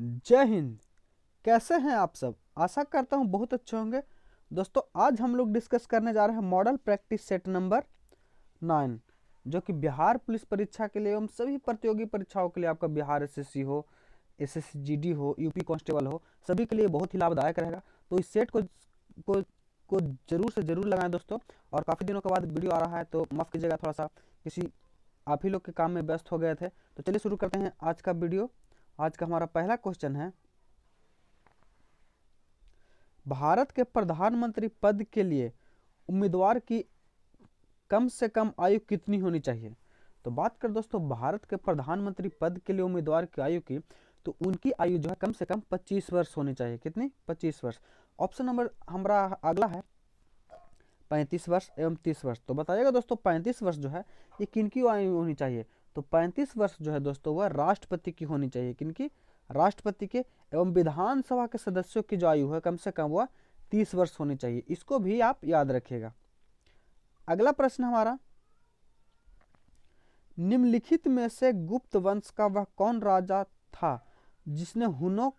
जय हिंद। कैसे हैं आप सब? आशा करता हूं बहुत अच्छे होंगे। दोस्तों, आज हम लोग डिस्कस करने जा रहे हैं मॉडल प्रैक्टिस सेट नंबर 9, जो कि बिहार पुलिस परीक्षा के लिए एवं सभी प्रतियोगी परीक्षाओं के लिए, आपका बिहार एसएससी हो, एसएससी जीडी हो, यूपी कांस्टेबल हो, सभी के लिए बहुत ही लाभदायक रहेगा। तो इस सेट को को जरूर से जरूर लगाएं दोस्तों। और काफ़ी दिनों के बाद वीडियो आ रहा है, तो माफ़ कीजिएगा, थोड़ा सा किसी आप ही लोग के काम में व्यस्त हो गए थे। तो चलिए शुरू करते हैं आज का वीडियो। आज का हमारा पहला क्वेश्चन है, भारत के प्रधानमंत्री पद के लिए उम्मीदवार की कम से कम आयु कितनी होनी चाहिए? तो बात कर दोस्तों भारत के प्रधानमंत्री पद के लिए उम्मीदवार की आयु की, तो उनकी आयु जो है कम से कम 25 वर्ष होनी चाहिए। कितनी? 25 वर्ष। ऑप्शन नंबर हमारा अगला है 35 वर्ष एवं 30 वर्ष। तो बताइएगा दोस्तों 35 वर्ष जो है ये किनकी आयु होनी चाहिए? तो 35 वर्ष जो है दोस्तों वह राष्ट्रपति की होनी चाहिए। किनकी? राष्ट्रपति के। एवं विधानसभा के सदस्यों की जो आयु है कम से कम वह 30 वर्ष होनी चाहिए। इसको भी आप याद रखिएगा। अगला प्रश्न हमारा, निम्नलिखित में से गुप्त वंश का वह कौन राजा था जिसने हुनों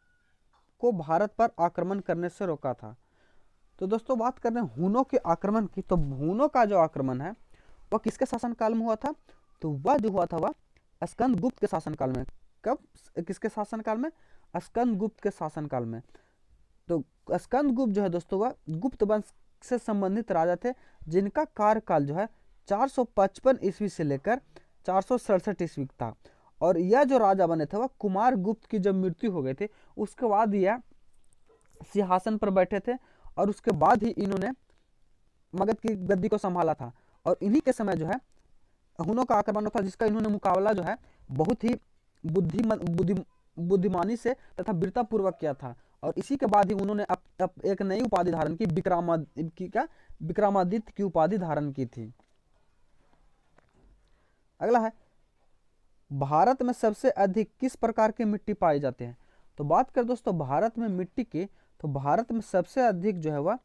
को भारत पर आक्रमण करने से रोका था? तो दोस्तों बात कर रहे हैं हुनों के आक्रमण की। तो हुनों का जो आक्रमण है वह किसके शासनकाल में हुआ था? तो वह जो हुआ था वह स्कंदगुप्त के शासनकाल में। कब? किसके शासनकाल में? स्कंदगुप्त के शासनकाल में। तो स्कंदगुप्त जो है दोस्तों वह गुप्त वंश से संबंधित राजा थे, जिनका कार्यकाल जो है 455 ईस्वी से लेकर 467 ईस्वी था। और यह जो राजा बने थे वह कुमार गुप्त की जब मृत्यु हो गई थी उसके बाद यह सिंहासन पर बैठे थे, और उसके बाद ही इन्होंने मगध की गद्दी को संभाला था। और इन्हीं के समय जो है हुनों का आक्रमण था, जिसका इन्होंने मुकाबला जो है बहुत ही बुद्धिमानी से तथा वीरता पूर्वक किया था। और इसी के बाद ही उन्होंने अब एक नई उपाधि धारण की, विक्रमादित्य की उपाधि धारण की थी। अगला है, भारत में सबसे अधिक किस प्रकार की मिट्टी पाई जाती है? तो बात कर दोस्तों भारत में मिट्टी की, तो भारत में सबसे अधिक जो है वह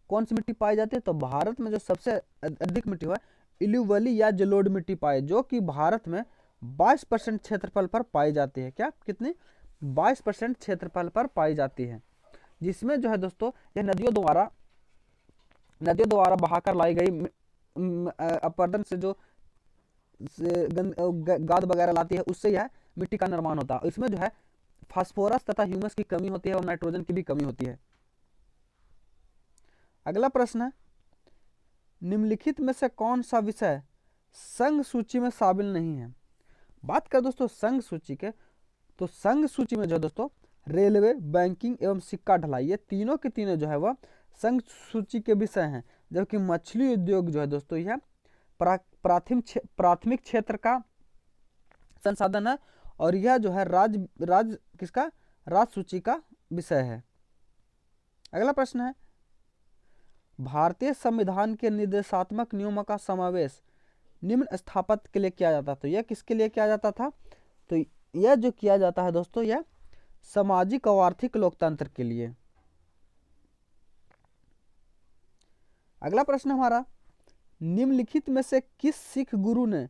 कौन सी मिट्टी पाई जाती है? तो भारत में जो सबसे अधिक मिट्टी हुआ इल्यूवली या जलोढ़ मिट्टी पाई, जो कि भारत में 22% क्षेत्रफल पर पाई जाती है। क्या? कितनी? 22% क्षेत्रफल पर पाई जाती है, जिसमें जो है दोस्तों यह नदियों द्वारा बहाकर लाई गई अपरदन से जो गाद वगैरह लाती है, उससे यह मिट्टी का निर्माण होता है। इसमें जो है फास्फोरस तथा ह्यूमस की कमी होती है और नाइट्रोजन की भी कमी होती है। अगला प्रश्न है, निम्नलिखित में से कौन सा विषय संघ सूची में शामिल नहीं है? बात कर दोस्तों संघ सूची के, तो संघ सूची में जो है दोस्तों रेलवे, बैंकिंग एवं सिक्का ढलाई, ये तीनों के तीनों जो है वह संघ सूची के विषय हैं। जबकि मछली उद्योग जो है दोस्तों यह प्राथमिक क्षेत्र का संसाधन है, और यह जो है किसका? राज सूची का विषय है। अगला प्रश्न है, भारतीय संविधान के निर्देशात्मक नियमों का समावेश निम्न स्थापत्य के लिए किया जाता। तो यह किसके लिए किया जाता था? तो यह जो किया जाता है दोस्तों यह सामाजिक और आर्थिक लोकतंत्र के लिए। अगला प्रश्न हमारा, निम्नलिखित में से किस सिख गुरु ने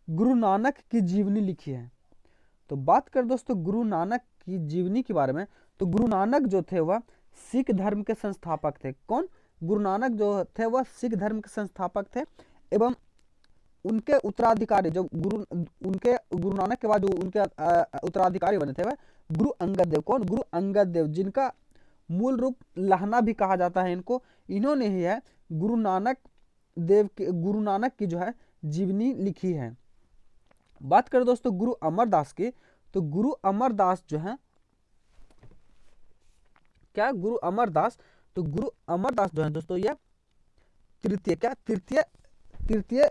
गुरु नानक की जीवनी लिखी है? तो बात कर दोस्तों गुरु नानक की जीवनी के बारे में, तो गुरु नानक जो थे वह सिख धर्म के संस्थापक थे। कौन? गुरु नानक जो थे वह सिख धर्म के संस्थापक थे, एवं उनके उत्तराधिकारी जो गुरु नानक के बाद जो उनके उत्तराधिकारी बने थे वह गुरु अंगद देव। कौन? गुरु अंगद देव, जिनका मूल रूप लहना भी कहा जाता है इनको। इन्होंने ही है गुरु नानक की जो है जीवनी लिखी है। बात करें दोस्तों गुरु अमरदास की, तो गुरु अमरदास जो है क्या? गुरु अमरदास जो है दोस्तों यह तृतीय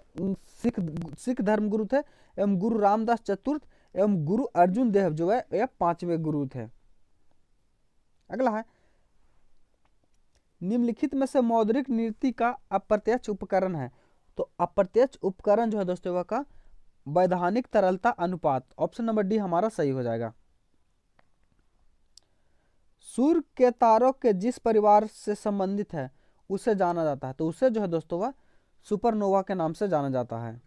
सिख धर्म गुरु थे, एवं गुरु रामदास चतुर्थ एवं गुरु अर्जुन देव जो है यह 5वें गुरु थे। अगला है, निम्नलिखित में से मौद्रिक नीति का अप्रत्यक्ष उपकरण है? तो अप्रत्यक्ष उपकरण जो है दोस्तों वह का वैधानिक तरलता अनुपात। ऑप्शन नंबर डी हमारा सही हो जाएगा। सूर्य के तारों के जिस परिवार से संबंधित है उसे जाना जाता है, तो उसे जो है दोस्तों वह सुपरनोवा के नाम से जाना जाता है।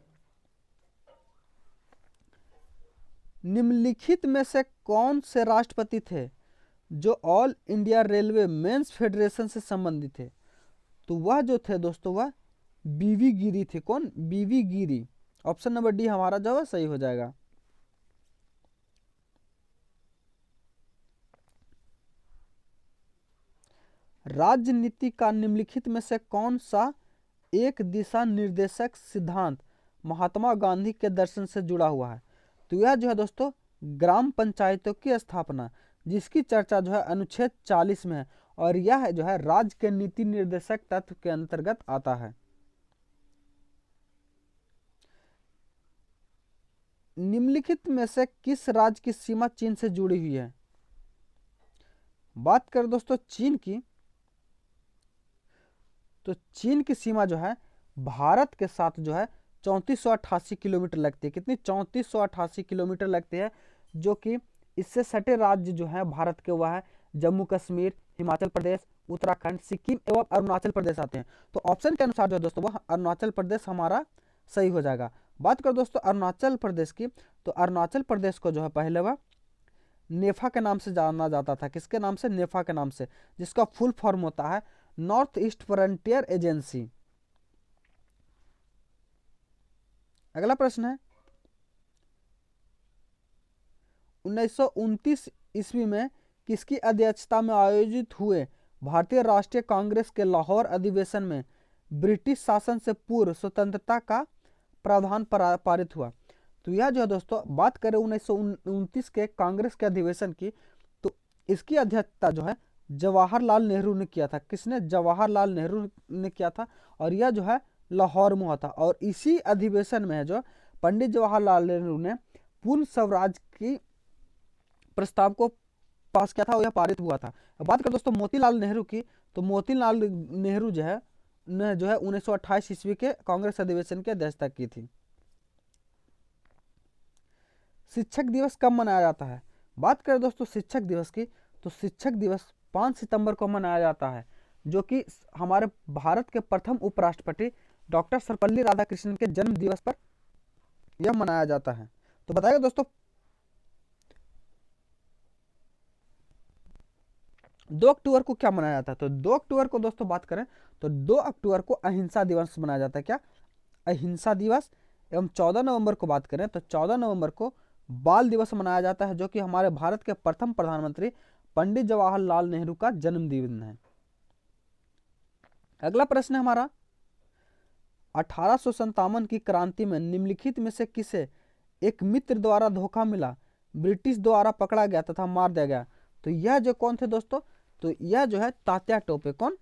निम्नलिखित में से कौन से राष्ट्रपति थे जो all India railway men's federation से संबंधित थे? तो वह जो थे दोस्तों वह बीवी गिरी थे। कौन? बीवी गिरी। ऑप्शन नंबर डी हमारा जो है सही हो जाएगा। राजनीति का निम्नलिखित में से कौन सा एक दिशा निर्देशक सिद्धांत महात्मा गांधी के दर्शन से जुड़ा हुआ है? तो यह जो है दोस्तों ग्राम पंचायतों की स्थापना, जिसकी चर्चा जो है अनुच्छेद 40 में है, और यह जो है राज्य के नीति निर्देशक तत्व के अंतर्गत आता है। निम्नलिखित में से किस राज्य की सीमा चीन से जुड़ी हुई है? बात करें दोस्तों चीन की, तो चीन की सीमा जो है भारत के साथ जो है 3488 किलोमीटर लगती है। कितनी? 3488 किलोमीटर लगती है, जो कि इससे सटे राज्य जो है भारत के वह है जम्मू कश्मीर, हिमाचल प्रदेश, उत्तराखंड, सिक्किम एवं अरुणाचल प्रदेश आते हैं। तो ऑप्शन के अनुसार जो है दोस्तों वह अरुणाचल प्रदेश हमारा सही हो जाएगा। बात करो दोस्तों अरुणाचल प्रदेश की, तो अरुणाचल प्रदेश को जो है पहले वह नेफा के नाम से जाना जाता था। किसके नाम से? नेफा के नाम से, जिसका फुल फॉर्म होता है नॉर्थ ईस्ट फ्रंटियर एजेंसी। अगला प्रश्न है 1929 ईस्वी में किसकी अध्यक्षता में आयोजित हुए भारतीय राष्ट्रीय कांग्रेस के लाहौर अधिवेशन में ब्रिटिश शासन से पूर्व स्वतंत्रता का प्रावधान पारित हुआ? तो यह जो है दोस्तों बात करें 1929 के कांग्रेस के अधिवेशन की, तो इसकी अध्यक्षता जो है जवाहरलाल नेहरू ने किया था। किसने? जवाहरलाल नेहरू ने किया था, और यह जो है लाहौर में हुआ था। और इसी अधिवेशन में है जो पंडित जवाहरलाल नेहरू ने पूर्ण स्वराज की प्रस्ताव को पास किया था और यह पारित हुआ था। बात करें दोस्तों मोतीलाल नेहरू की, तो मोतीलाल नेहरू जो है 1928 ईस्वी के कांग्रेस अधिवेशन की अध्यक्षता की थी। शिक्षक दिवस कब मनाया जाता है? बात करें दोस्तों शिक्षक दिवस की, तो शिक्षक दिवस 5 सितंबर को मनाया जाता है, जो कि हमारे भारत के प्रथम उपराष्ट्रपति डॉक्टर सर्वपल्ली राधाकृष्णन के जन्म दिवस पर यह मनाया जाता है। तो बताइए दोस्तों 2 अक्टूबर को क्या मनाया जाता है? तो 2 अक्टूबर को दोस्तों बात करें तो 2 अक्टूबर को अहिंसा दिवस मनाया जाता है। क्या? अहिंसा दिवस। एवं 14 नवंबर को बात करें तो 14 नवंबर को बाल दिवस मनाया जाता है, जो कि हमारे भारत के प्रथम प्रधानमंत्री पंडित जवाहरलाल नेहरू का जन्मदिन है। अगला प्रश्न है हमारा 1857 की क्रांति में निम्नलिखित में से किसे एक मित्र द्वारा धोखा मिला, ब्रिटिश द्वारा पकड़ा गया तथा मार दिया गया? तो यह जो कौन थे दोस्तों? तो यह जो है तात्या टोपे। कौन?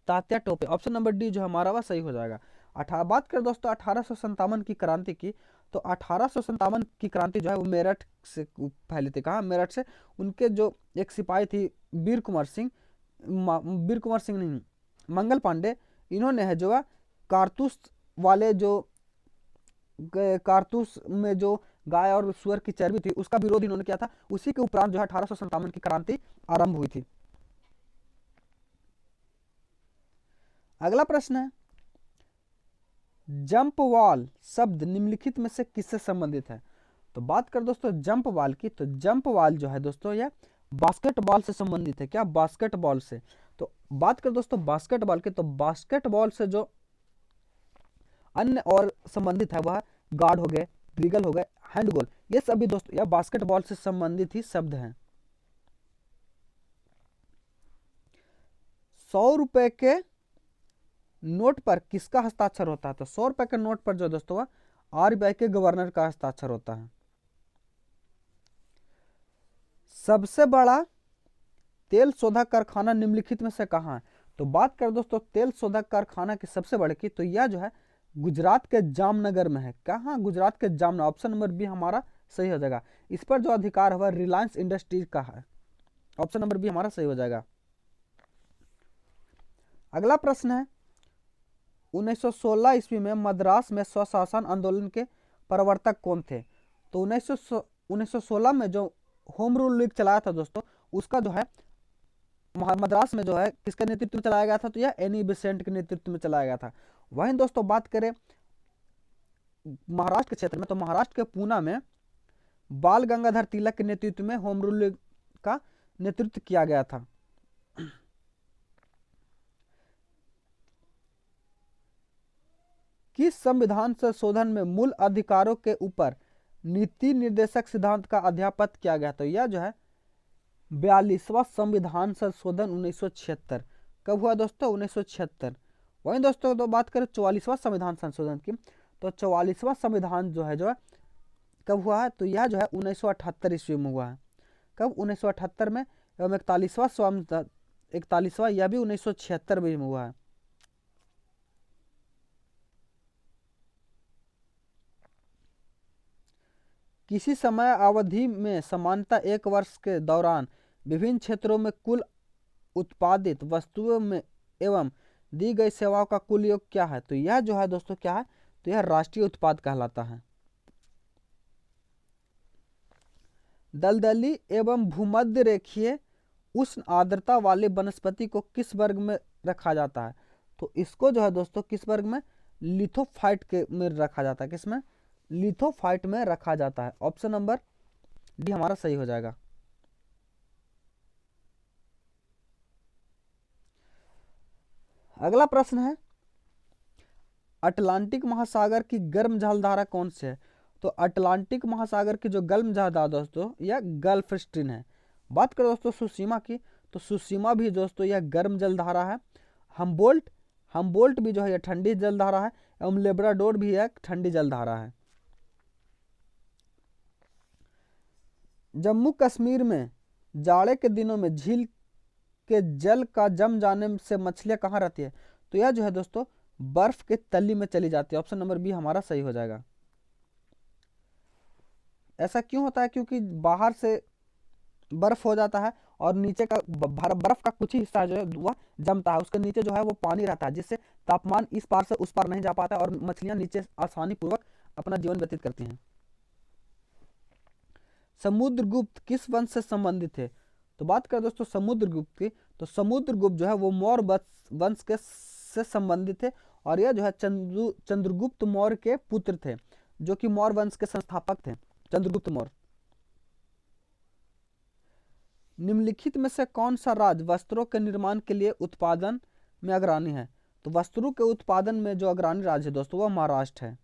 Tatya Tope. Option number D जो हमारा वह सही हो जाएगा। बात करें दोस्तों 1857 की क्रांति की, तो 1857 की क्रांति जो है वो मेरठ से फैली थी। कहाँ? मेरठ से। उनके जो एक सिपाही थी वीर कुंवर सिंह नहीं, मंगल पांडे, इन्होंने है जो है कारतूस वाले जो कारतूस में जो गाय और सुअर की चर्बी थी उसका विरोध इन्होंने किया था। उसी के उपरांत जो है 1857 की क्रांति आरंभ हुई थी। अगला प्रश्न है जंप वॉल शब्द निम्नलिखित में से किससे संबंधित है? तो बात कर दोस्तों जंप वॉल की, तो जंप वॉल जो है दोस्तों यह बास्केटबॉल से संबंधित है। क्या? बास्केटबॉल से। तो बात कर दोस्तों बास्केटबॉल की, तो बास्केटबॉल से जो अन्य और संबंधित है वह गार्ड हो गए, ड्रिगल हो गए, हैंड गोल, ये सभी दोस्तों यह बास्केटबॉल से संबंधित ही शब्द हैं। 100 रुपए के नोट पर किसका हस्ताक्षर होता है? तो 100 रुपए के नोट पर जो दोस्तों वह आरबीआई के गवर्नर का हस्ताक्षर होता है। सबसे बड़ा तेल शोधक कारखाना निम्नलिखित में से कहां है? तो बात कर दोस्तों तेल शोधक कारखाना की सबसे बड़े की, तो यह जो है गुजरात के जामनगर में है। कहां? गुजरात के जामनगर। ऑप्शन नंबर बी हमारा सही हो जाएगा। इस पर जो अधिकार है रिलायंस इंडस्ट्रीज का है। ऑप्शन नंबर बी हमारा सही हो जाएगा। अगला प्रश्न है 1916 ईस्वी में मद्रास में स्वशासन आंदोलन के प्रवर्तक कौन थे? तो 1916 में जो होम रूल लीग चलाया था दोस्तों, उसका जो है मद्रास में जो है किसके नेतृत्व में चलाया गया था? तो यह एनी बेसेंट के नेतृत्व में चलाया गया था। वहीं दोस्तों बात करें महाराष्ट्र के क्षेत्र में, तो महाराष्ट्र के पूना में बाल गंगाधर तिलक के नेतृत्व में होम रूल का नेतृत्व किया गया था। किस संविधान संशोधन में मूल अधिकारों के ऊपर नीति निर्देशक सिद्धांत का अध्यापन किया गया? तो यह जो है 42वां संविधान संशोधन 1976। कब हुआ दोस्तों? 1976। वहीं दोस्तों तो बात करें 44वां संविधान संशोधन की, तो 44वां संविधान जो है कब हुआ है? तो यह जो है 1978 ईस्वी में हुआ है। कब? 1978 में। एवं 41वां यह भी 1976 में हुआ है। किसी समय अवधि में सामान्यतः 1 वर्ष के दौरान विभिन्न क्षेत्रों में कुल उत्पादित वस्तुओं में एवं दी गई सेवाओं का कुल योग क्या है? तो यह जो है दोस्तों क्या है? तो यह राष्ट्रीय उत्पाद कहलाता है। दलदली एवं भूमध्य रेखीय उष्ण आर्द्रता वाले वनस्पति को किस वर्ग में रखा जाता है? तो इसको जो है दोस्तों किस वर्ग में? लिथोफाइट के में रखा जाता है। किसमें? लिथोफाइट में रखा जाता है। ऑप्शन नंबर डी हमारा सही हो जाएगा। अगला प्रश्न है, अटलांटिक महासागर की गर्म जलधारा कौन सी है? तो अटलांटिक महासागर की जो गर्म जलधारा दोस्तों यह गल्फ स्ट्रीम है। बात करें दोस्तों सुसीमा की, तो सुसीमा भी दोस्तों यह गर्म जलधारा है। हमबोल्ट भी जो है यह ठंडी जलधारा है एवं लेब्राडोर भी एक ठंडी जलधारा है। जम्मू कश्मीर में जाड़े के दिनों में झील के जल का जम जाने से मछलियां कहाँ रहती है? तो यह जो है दोस्तों बर्फ के तली में चली जाती है। ऑप्शन नंबर बी हमारा सही हो जाएगा। ऐसा क्यों होता है? क्योंकि बाहर से बर्फ हो जाता है और नीचे का बर्फ का कुछ ही हिस्सा जो है वह जमता है, उसके नीचे जो है वो पानी रहता है, जिससे तापमान इस पार से उस पार नहीं जा पाता है और मछलियां नीचे आसानी पूर्वक अपना जीवन व्यतीत करती हैं। समुद्रगुप्त किस वंश से संबंधित है? तो बात करें दोस्तों समुद्रगुप्त की, तो समुद्रगुप्त जो है वो मौर्य वंश के से संबंधित है और यह जो है चंद्रगुप्त मौर्य के पुत्र थे, जो कि मौर्य वंश के संस्थापक थे, चंद्रगुप्त मौर्य। निम्नलिखित में से कौन सा राज्य वस्त्रों के निर्माण के लिए उत्पादन में अग्रणी है? तो वस्त्रों के उत्पादन में जो अग्रणी राज्य है दोस्तों वह महाराष्ट्र है।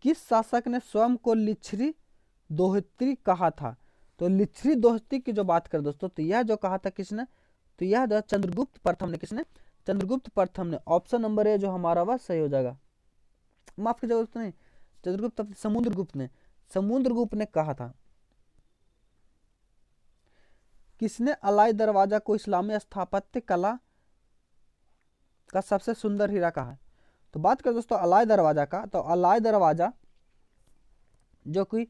किस शासक ने स्वयं को लिच्छवी दोहित्री कहा था? तो लिच्छवी दोहित्री की जो बात करें दोस्तों, तो यह जो कहा था किसने? तो यह जो चंद्रगुप्त प्रथम ने। किसने? चंद्रगुप्त प्रथम ने। ऑप्शन नंबर ए जो हमारा वह सही हो जाएगा। माफ कीजिएगा दोस्तों, नहीं चंद्रगुप्त, समुद्रगुप्त ने कहा था। किसने अलाई दरवाजा को इस्लामी स्थापत्य कला का सबसे सुंदर हीरा कहा है? तो बात करें दोस्तों अलाई दरवाजा का, तो अलाई दरवाजा जो कि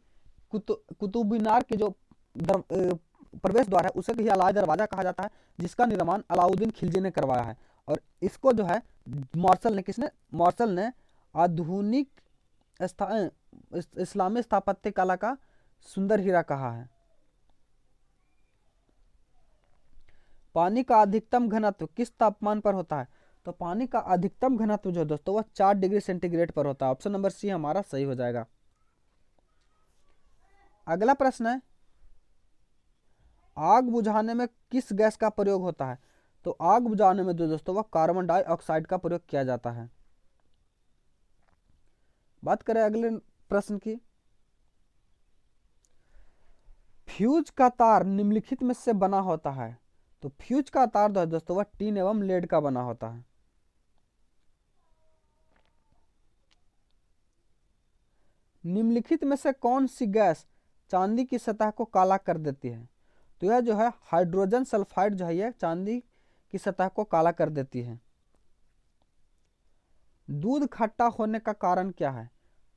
कुतुब मीनार के जो प्रवेश द्वार है उसे भी अलाई दरवाजा कहा जाता है, जिसका निर्माण अलाउद्दीन खिलजी ने करवाया है। और इसको जो है मार्शल ने आधुनिक इस्लामी स्थापत्य कला का सुंदर हीरा कहा है। पानी का अधिकतम घनत्व किस तापमान पर होता है? तो पानी का अधिकतम घनत्व जो दोस्तों वह 4 डिग्री सेंटीग्रेड पर होता है। ऑप्शन नंबर सी हमारा सही हो जाएगा। अगला प्रश्न है, आग बुझाने में किस गैस का प्रयोग होता है? तो आग बुझाने में जो दोस्तों वह कार्बन डाइऑक्साइड का प्रयोग किया जाता है। बात करें अगले प्रश्न की, फ्यूज का तार निम्नलिखित में से बना होता है? तो फ्यूज का तार जो है दोस्तों वह टीन एवं लेड का बना होता है। निम्नलिखित में से कौन सी गैस चांदी की सतह को काला कर देती है? तो यह जो है हाइड्रोजन सल्फाइड जो है यह चांदी की सतह को काला कर देती है। दूध खट्टा होने का कारण क्या है?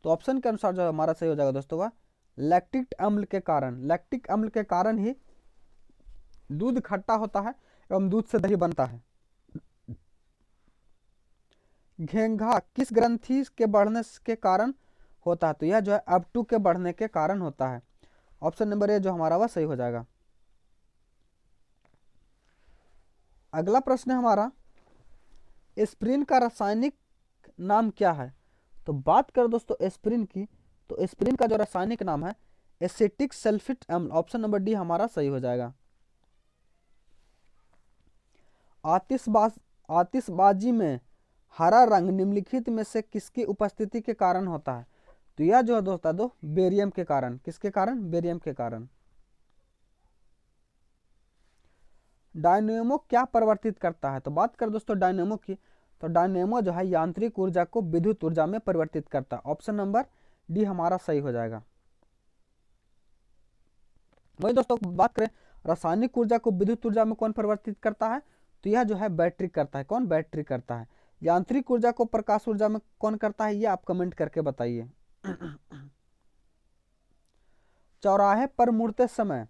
तो ऑप्शन के अनुसार जो हमारा सही हो जाएगा दोस्तों वह लैक्टिक अम्ल के कारण। लैक्टिक अम्ल के कारण ही दूध खट्टा होता है एवं दूध से दही बनता है। घेंघा किस ग्रंथि के बढ़ने के कारण होता है? तो यह जो है अपटू के बढ़ने के कारण होता है। ऑप्शन नंबर ए जो हमारा वह सही हो जाएगा। अगला प्रश्न है हमारा, एस्पिरिन का रासायनिक नाम क्या है? तो बात करें दोस्तों एस्पिरिन की, तो एस्पिरिन का जो रासायनिक नाम है एसिटिक सल्फेट अम्ल। ऑप्शन नंबर डी हमारा सही हो जाएगा। आतिशबाजी में हरा रंग निम्नलिखित में से किसकी उपस्थिति के कारण होता है? तो यह जो है दोस्तों बेरियम के कारण। किसके कारण? बेरियम के कारण। डायनेमो क्या परिवर्तित करता है? तो बात करें दोस्तों डायनेमो की, तो डायनेमो जो है यांत्रिक ऊर्जा को विद्युत ऊर्जा में परिवर्तित करता है। ऑप्शन नंबर डी हमारा सही हो जाएगा। वही दोस्तों बात करें रासायनिक ऊर्जा को विद्युत ऊर्जा में कौन परिवर्तित करता है? तो यह जो है बैटरी करता है। कौन? बैटरी करता है। यांत्रिक ऊर्जा को प्रकाश ऊर्जा में कौन करता है? ये आप कमेंट करके बताइए। चौराहे पर मुड़ते समय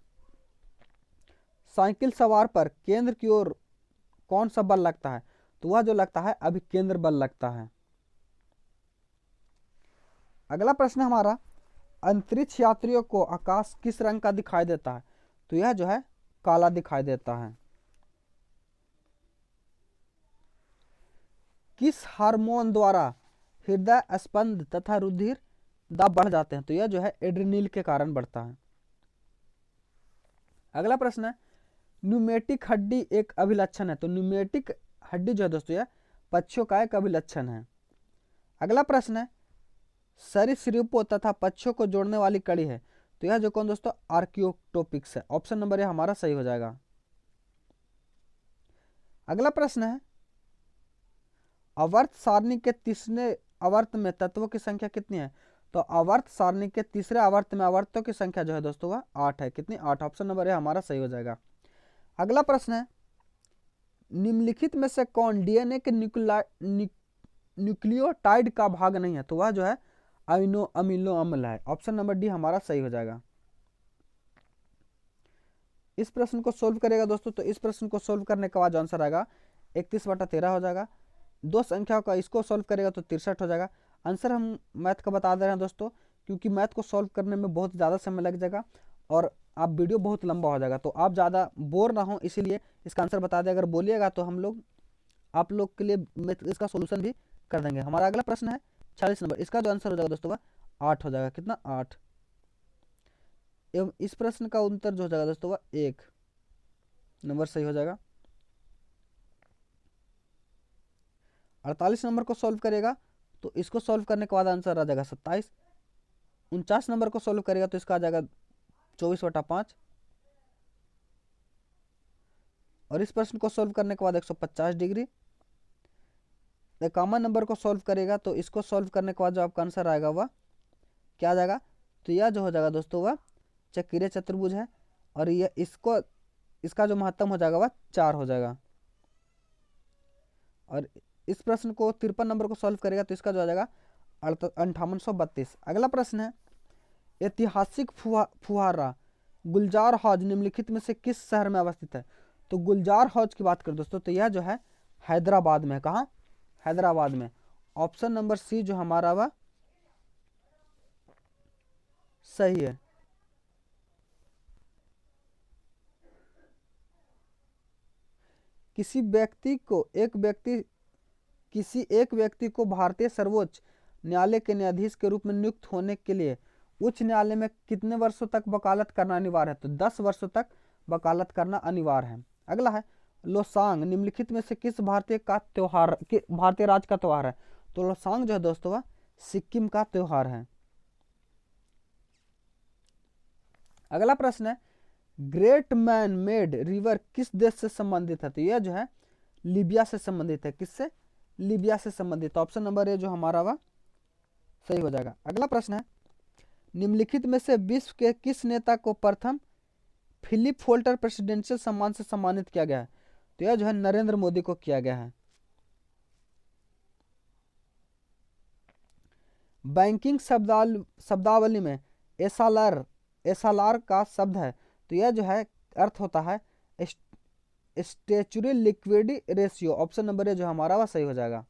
साइकिल सवार पर केंद्र की ओर कौन सा बल लगता है? तो वह जो लगता है अभिकेंद्र बल लगता है। अगला प्रश्न हमारा, अंतरिक्ष यात्रियों को आकाश किस रंग का दिखाई देता है? तो यह जो है काला दिखाई देता है। किस हार्मोन द्वारा हृदय स्पंद तथा रुधिर दाब बढ़ जाते हैं? तो यह जो है एड्रेनल के कारण बढ़ता है। अगला प्रश्न है, न्यूमेटिक हड्डी एक अभिलक्षण है। तो न्यूमेटिक हड्डी जो है दोस्तों यह पक्षियों का एक अभिलक्षण है। अगला प्रश्न है, सरीसृपों तथा पक्षियों को जोड़ने वाली कड़ी है। तो यह जो कौन दोस्तों? आर्कियोटोपिक्स है। ऑप्शन नंबर यह हमारा सही हो जाएगा। अगला प्रश्न है, आवर्त सारणी के तीसरे आवर्त में तत्वों की संख्या कितनी है? तो आवर्त सारणी के तीसरे आवर्त में आवर्तों की संख्या जो है दोस्तों वह 8 है। कितनी? 8। ऑप्शन नंबर यह हमारा सही हो जाएगा। अगला प्रश्न है, निम्नलिखित में से कौन डीएनए के न्यूक्लियोटाइड का भाग नहीं है? तो वह जो है अमीनो अम्ल है। ऑप्शन नंबर डी हमारा सही हो जाएगा। इस प्रश्न को सोल्व करेगा दोस्तों, तो इस प्रश्न को सोल्व करने के बाद जो आंसर आएगा 31/13 हो जाएगा। दो संख्याओं का इसको सोल्व करेगा तो 63 हो जाएगा। आंसर हम मैथ का बता दे रहे हैं दोस्तों, क्योंकि मैथ को सोल्व करने में बहुत ज़्यादा समय लग जाएगा और आप वीडियो बहुत लंबा हो जाएगा, तो आप ज़्यादा बोर ना हो इसीलिए इसका आंसर बता दें। अगर बोलिएगा तो हम लोग आप लोग के लिए इसका सोल्यूशन भी कर देंगे। हमारा अगला प्रश्न है 46 नंबर। इसका जो आंसर हो जाएगा दोस्तों वह 8 हो जाएगा। कितना? 8। एवं इस प्रश्न का उत्तर जो हो जाएगा दोस्तों वह 1 नंबर सही हो जाएगा। 48 नंबर को सॉल्व करेगा तो इसको सॉल्व करने के बाद आंसर आ जाएगा 27। 49 नंबर को सॉल्व करेगा तो इसका आ जाएगा 24/5 और इस प्रश्न को सॉल्व करने के बाद 150 डिग्री। 51 नंबर को सॉल्व करेगा तो इसको सॉल्व करने के बाद जो आपका आंसर आएगा वह क्या आ जाएगा? तो यह जो हो जाएगा दोस्तों वह चक्रीय चतुर्भुज है और यह इसका जो महत्तम हो जाएगा वह 4 हो जाएगा। और इस प्रश्न को 53 नंबर को सॉल्व करेगा तो इसका जो आ जाएगा 5832। अगला प्रश्न है, ऐतिहासिक फुहारा गुलजार हौज निम्नलिखित में से किस शहर में अवस्थित है? तो गुलजार हौज की बात करें दोस्तों तो यह जो है हैदराबाद में। कहाँ? हैदराबाद में। ऑप्शन नंबर सी जो हमारा वह सही है। किसी एक व्यक्ति को भारतीय सर्वोच्च न्यायालय के न्यायाधीश के रूप में नियुक्त होने के लिए उच्च न्यायालय में कितने वर्षों तक वकालत करना अनिवार्य है? तो 10 वर्षों तक वकालत करना अनिवार्य है। अगला है, लोसांग निम्नलिखित में से किस भारतीय राज्य का त्योहार है? तो लोसांग जो है दोस्तों वह सिक्किम का त्योहार है। अगला प्रश्न है, ग्रेट मैन मेड रिवर किस देश से संबंधित है? तो यह जो है लीबिया से संबंधित है। किससे? लीबिया से संबंधित। ऑप्शन नंबर ए जो हमारा वह सही हो जाएगा। अगला प्रश्न है, निम्नलिखित में से विश्व के किस नेता को प्रथम फिलिप फोल्टर प्रेसिडेंशियल सम्मान से सम्मानित किया गया है? तो यह जो है नरेंद्र मोदी को किया गया है। बैंकिंग शब्दावली में एसएलआर का शब्द है तो यह जो है अर्थ होता है statutory liquidity ratio. Option number A जो हमारा वह सही हो जाएगा।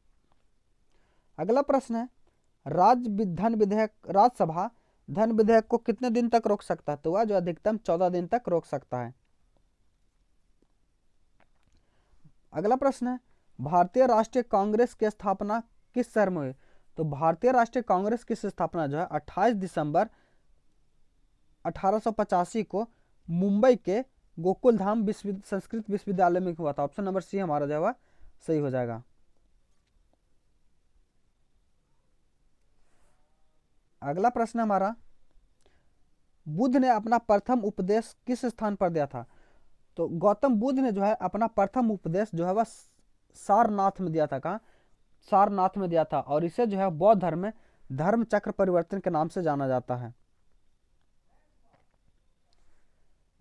अगला प्रश्न है, राज्यसभा धन विधेयक को कितने दिन तक रोक सकता है? तो वह जो अधिकतम 14 दिन तक रोक सकता है। अगला प्रश्न है, भारतीय राष्ट्रीय कांग्रेस की स्थापना किस शहर में हुई? तो भारतीय राष्ट्रीय कांग्रेस की स्थापना जो है 28 दिसंबर 1885 को मुंबई के गोकुलधाम संस्कृत विश्वविद्यालय में हुआ था। ऑप्शन नंबर सी हमारा जो है सही हो जाएगा। अगला प्रश्न हमारा, बुद्ध ने अपना प्रथम उपदेश किस स्थान पर दिया था? तो गौतम बुद्ध ने जो है अपना प्रथम उपदेश जो है वह सारनाथ में दिया था। कहाँ? सारनाथ में दिया था, और इसे जो है बौद्ध धर्म में धर्म चक्र परिवर्तन के नाम से जाना जाता है।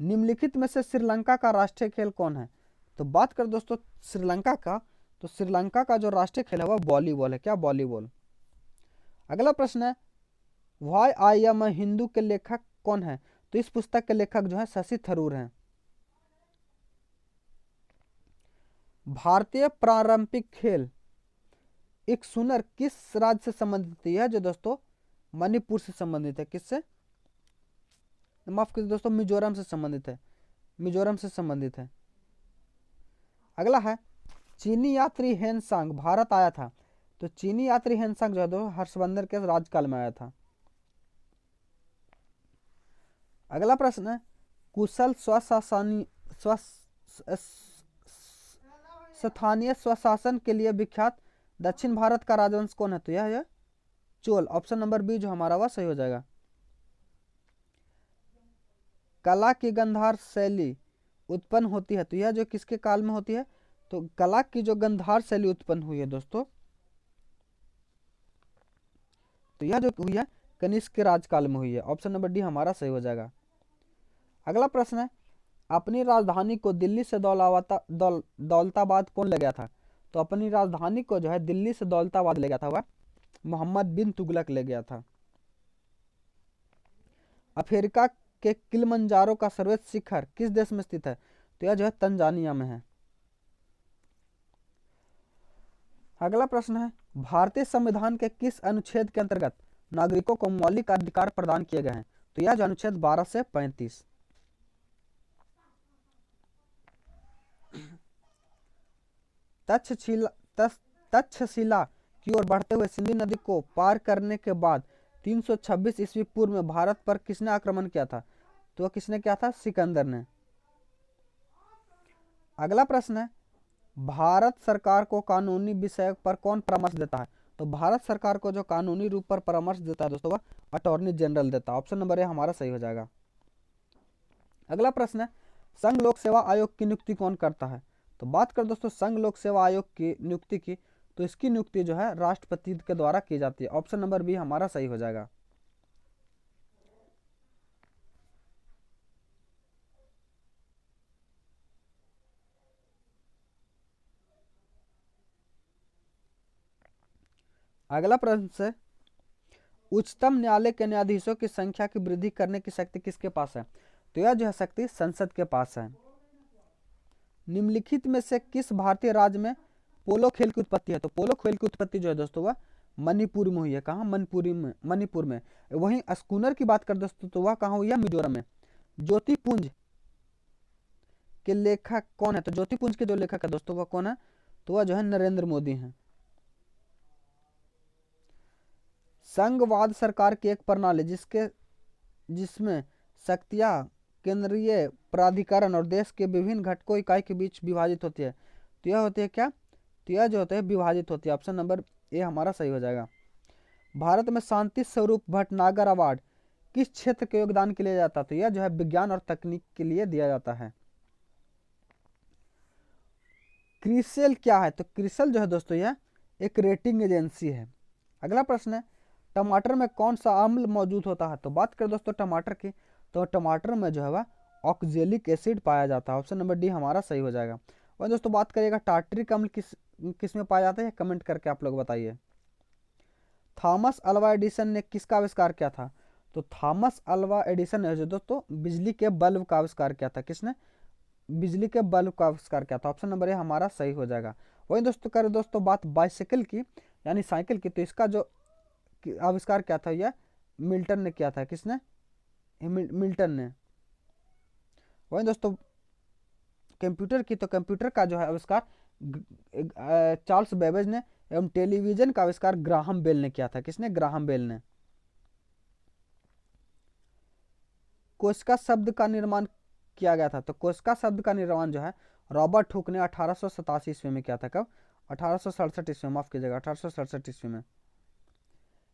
निम्नलिखित में से श्रीलंका का राष्ट्रीय खेल कौन है? तो बात कर दोस्तों श्रीलंका का, तो श्रीलंका का जो राष्ट्रीय खेल है वह वॉलीबॉल है। क्या? वॉलीबॉल। अगला प्रश्न है, why I am a Hindu के लेखक कौन है? तो इस पुस्तक के लेखक जो है शशि थरूर हैं। भारतीय पारंपरिक खेल एक सुनर किस राज्य से संबंधित है? जो दोस्तों मणिपुर से संबंधित है। किससे? माफ कीजिए दोस्तों, मिजोरम से संबंधित है। मिजोरम से संबंधित है। अगला है, चीनी यात्री हेनसांग भारत आया था। तो चीनी यात्री हेनसांग जो है दोस्तों हर्षवर्धन के राजकाल में आया था। अगला प्रश्न है, कुशल स्थानीय स्वशासन के लिए विख्यात दक्षिण भारत का राजवंश कौन है? तो यह है चोल। ऑप्शन नंबर बी जो हमारा वह सही हो जाएगा। कला की गंधार शैली उत्पन्न होती है, तो यह जो किसके काल में होती है? तो कला की जो गंधार शैली उत्पन्न हुई है दोस्तों, तो यह जो हुई है कनिष्क के राजकाल में हुई है। ऑप्शन नंबर डी हमारा सही हो जाएगा। अगला प्रश्न है, अपनी राजधानी को दिल्ली से दौलताबाद कौन ले गया था? तो अपनी राजधानी को जो है दिल्ली से दौलताबाद ले गया था वह मोहम्मद बिन तुगलक ले गया था। अफ्रीका के किलिमंजारो का सर्वोच्च शिखर किस देश में स्थित है? तो यह जो है तंजानिया में है। अगला प्रश्न है, भारतीय संविधान के किस अनुच्छेद के अंतर्गत नागरिकों को मौलिक अधिकार प्रदान किए गए हैं? तो यह जो अनुच्छेद 12 से 35। तक्षशिला की ओर बढ़ते हुए सिंधु नदी को पार करने के बाद 326 ईस्वी पूर्व में भारत पर किसने आक्रमण किया था? तो किसने किया था? सिकंदर ने। अगला प्रश्न है, भारत सरकार को कानूनी विषय पर कौन परामर्श देता है? तो भारत सरकार को जो कानूनी रूप पर परामर्श देता है दोस्तों वह अटॉर्नी जनरल देता है। ऑप्शन नंबर ए हमारा सही हो जाएगा। अगला प्रश्न है, संघ लोक सेवा आयोग की नियुक्ति कौन करता है? तो बात कर दोस्तों संघ लोक सेवा आयोग की नियुक्ति की, तो इसकी नियुक्ति जो है राष्ट्रपति के द्वारा की जाती है। ऑप्शन नंबर बी हमारा सही हो जाएगा। अगला प्रश्न से, उच्चतम न्यायालय के न्यायाधीशों की संख्या की वृद्धि करने की शक्ति किसके पास है? तो यह जो है शक्ति संसद के पास है। निम्नलिखित में से किस भारतीय राज्य में पोलो खेल की उत्पत्ति है? तो पोलो खेल की उत्पत्ति जो है दोस्तों वह मणिपुर में हुई है। कहाँ? मणिपुर में। वहीं स्कूनर की बात कर दोस्तों तो वह कहाँ हुई है? मिजोरम में। ज्योतिपुंज के लेखक कौन है? तो ज्योतिपुंज के जो लेखक है दोस्तों वह कौन है? तो वह जो है नरेंद्र मोदी हैं। संघवाद सरकार की एक प्रणाली जिसमें शक्तियां केंद्रीय प्राधिकरण और देश के विभिन्न घटकों इकाई के बीच विभाजित होती है। तो यह होती है क्या? तो यह जो होते हैं विभाजित होती है। ऑप्शन नंबर ए हमारा सही हो जाएगा। भारत में शांति स्वरूप भटनागर अवार्ड किस क्षेत्र के योगदान के लिए जाता है? तो यह जो है विज्ञान और तकनीक के लिए दिया जाता है। क्रिसेल क्या है? तो क्रिसेल जो है दोस्तों यह एक रेटिंग एजेंसी है। अगला प्रश्न है, टमाटर में कौन सा अम्ल मौजूद होता है? तो बात करें दोस्तों टमाटर की, तो टमाटर में जो है वह ऑक्जेलिक एसिड पाया जाता है। ऑप्शन नंबर डी हमारा सही हो जाएगा। और दोस्तों बात करिएगा टार्टरिक अम्ल किस में पाया जाता है? कमेंट करके आप लोग बताइए। थॉमस अल्वा एडिसन ने किसका आविष्कार किया था? तो थॉमस अल्वा एडिसन ने जो दोस्तों बिजली के बल्ब का आविष्कार किया था। किसने? बिजली के बल्ब का आविष्कार किया था। ऑप्शन नंबर ए हमारा सही हो जाएगा। वही दोस्तों करें दोस्तों बात बाइसाइकिल की यानी साइकिल की, तो इसका जो आविष्कार क्या था? यह मिल्टन ने किया था। किसने? मिल्टन ने। वही दोस्तों कंप्यूटर की, तो कंप्यूटर का जो है आविष्कार चार्ल्स बेबेज ने, एवं टेलीविजन का आविष्कार ग्राहम बेल ने किया था। किसने? ग्राहम बेल ने। कोशिका शब्द का निर्माण किया गया था, तो कोशिका शब्द का निर्माण जो है रॉबर्ट हुक ने 1887 ईस्वी में किया था। कब? 1867 ईस्वी में, माफ कीजिएगा 1867 ईस्वी में।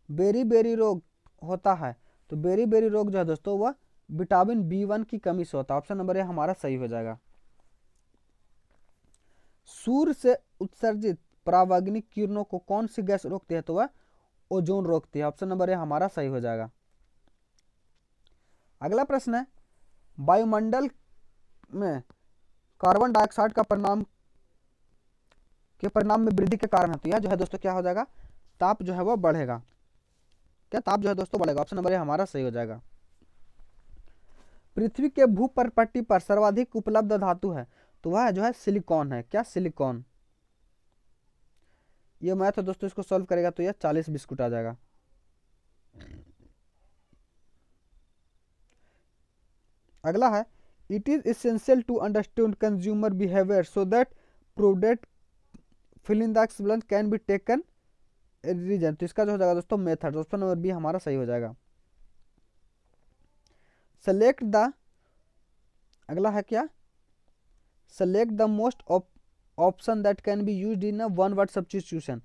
बेरी बेरी रोग होता है, तो बेरी बेरी रोग जो है दोस्तों वह विटामिन B1 की कमी से होता है। ऑप्शन नंबर ए हमारा सही हो जाएगा। सूर्य से उत्सर्जित परावैंगनिक किरणों को कौन सी गैस रोकती है? तो वह ओजोन रोकती है। ऑप्शन नंबर ए हमारा सही हो जाएगा। अगला प्रश्न है, वायुमंडल में कार्बन डाइऑक्साइड का परिणाम में वृद्धि के कारण है, तो यह जो है दोस्तों क्या हो जाएगा? ताप जो है वह बढ़ेगा। क्या? ताप जो है दोस्तों बढ़ेगा। ऑप्शन नंबर ए हमारा सही हो जाएगा। पृथ्वी के भूपटपट्टी पर सर्वाधिक उपलब्ध धातु है, तो वह जो है सिलिकॉन है। क्या? सिलिकॉन। ये मैथ है दोस्तों, इसको सॉल्व करेगा तो यह 40 बिस्कुट आ जाएगा। अगला है, it is essential to understand consumer behaviour so that product filling the explain can be taken reason, तो इसका जो हो जाएगा दोस्तों मेथड। ऑप्शन नंबर बी हमारा सही हो जाएगा। सेलेक्ट द, अगला है क्या? Select the most option that can be used in a one word substitution,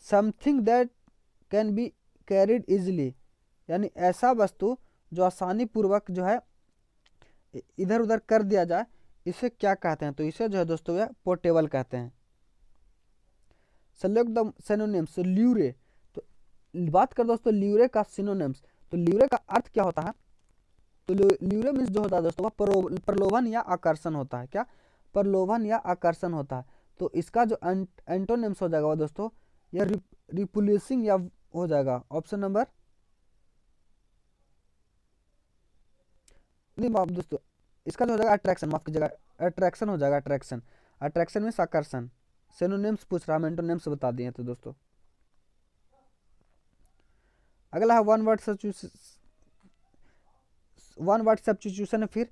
something that can be carried easily, यानी ऐसा वस्तु जो आसानी पूर्वक जो है इधर उधर कर दिया जाए, इसे क्या कहते हैं? तो इसे जो है दोस्तों यह पोर्टेबल कहते हैं। सेलेक्ट द सिनोनिम्स, ल्यूरे, तो बात कर दोस्तों ल्यूरे का सिनोनिम्स, तो ल्यूरे का अर्थ क्या होता है? तो ल्यूरे मीन्स जो होता है दोस्तों वह प्रलोभन या आकर्षण होता है। क्या? प्रलोभन या आकर्षण होता है। तो इसका जो एंटोनिम्स हो जाएगा वह दोस्तों यह रिपुल्सिंग या हो जाएगा। ऑप्शन नंबर नहीं दोस्तों, इसका जो हो जाएगा अट्रैक्शन, माफ कीजिएगा अट्रैक्शन हो जाएगा। अट्रैक्शन, अट्रैक्शन मीन्स आकर्षण। सिनोनिम्स पूछ रहा है, एंटोनिम्स बता दिए तो दोस्तों। अगला है वन वर्ड सब्स्टिट्यूशन है। फिर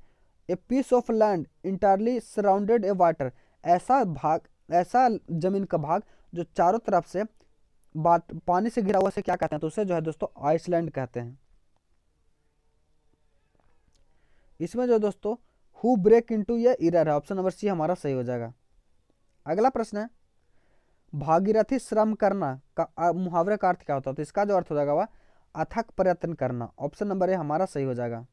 a piece of land entirely surrounded a water, ऐसा जमीन का भाग जो चारों तरफ से पानी से घिरा हुआ से क्या कहते हैं? तो उसे जो है दोस्तों आइसलैंड कहते हैं। इसमें जो दोस्तों हु ब्रेक इनटू ये इरर है। ऑप्शन नंबर सी हमारा सही हो जाएगा। अगला प्रश्न है, भागीरथी श्रम करना का मुहावरे का अर्थ क्या होता है? तो इसका जो अर्थ हो जाएगा वह अथक प्रयत्न करना। ऑप्शन नंबर ए हमारा सही हो जाएगा।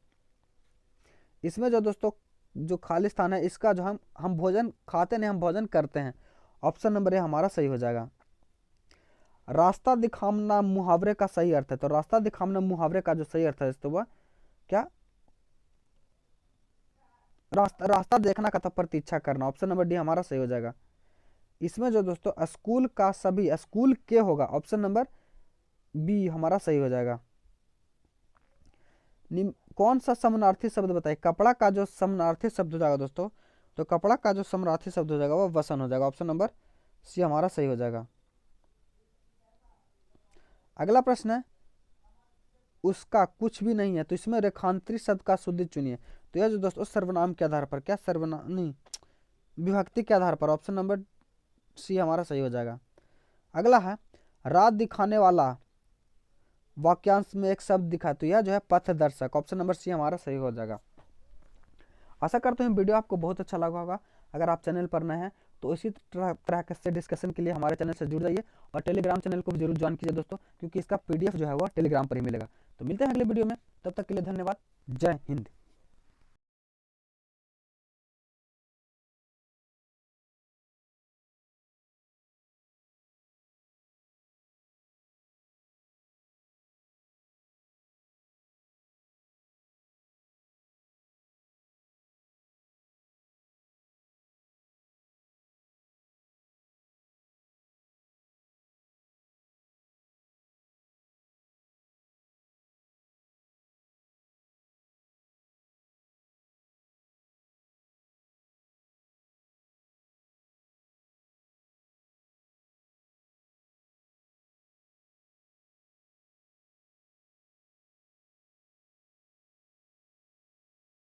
इसमें जो दोस्तों जो खाली स्थान है, इसका जो हम भोजन खाते नहीं, हम भोजन करते हैं। ऑप्शन नंबर ए हमारा सही हो जाएगा। रास्ता दिखाना मुहावरे का सही अर्थ है, तो रास्ता दिखाना मुहावरे का जो सही अर्थ है तो वह क्या? रास्ता देखना का तो प्रतीक्षा करना। ऑप्शन नंबर डी हमारा सही हो जाएगा। इसमें जो दोस्तों स्कूल का सभी स्कूल के होगा। ऑप्शन नंबर बी हमारा सही हो जाएगा। कौन सा समानार्थी शब्द बताइए? कपड़ा का जो समानार्थी शब्द हो जाएगा दोस्तों, तो कपड़ा का जो समानार्थी शब्द हो जाएगा वह वसन हो जाएगा। ऑप्शन नंबर सी हमारा सही हो जाएगा। अगला प्रश्न है, उसका कुछ भी नहीं है, तो इसमें रेखांतरित शब्द का शुद्ध चुनिए। तो यह जो दोस्तों सर्वनाम के आधार पर, क्या सर्वनाम नहीं, विभक्ति के आधार पर। ऑप्शन नंबर सी हमारा सही हो जाएगा। अगला है, रात दिखाने वाला वाक्यांश में एक शब्द दिखा, तो यह जो है पथदर्शक। ऑप्शन नंबर सी हमारा सही हो जाएगा। आशा करते हैं वीडियो आपको बहुत अच्छा लगा होगा। अगर आप चैनल पर नए हैं तो इसी तरह के डिस्कशन के लिए हमारे चैनल से जुड़ जाइए और टेलीग्राम चैनल को भी जरूर ज्वाइन कीजिए दोस्तों, क्योंकि इसका PDF जो है वो टेलीग्राम पर ही मिलेगा। तो मिलते हैं अगले वीडियो में, तब तक के लिए धन्यवाद। जय हिंद।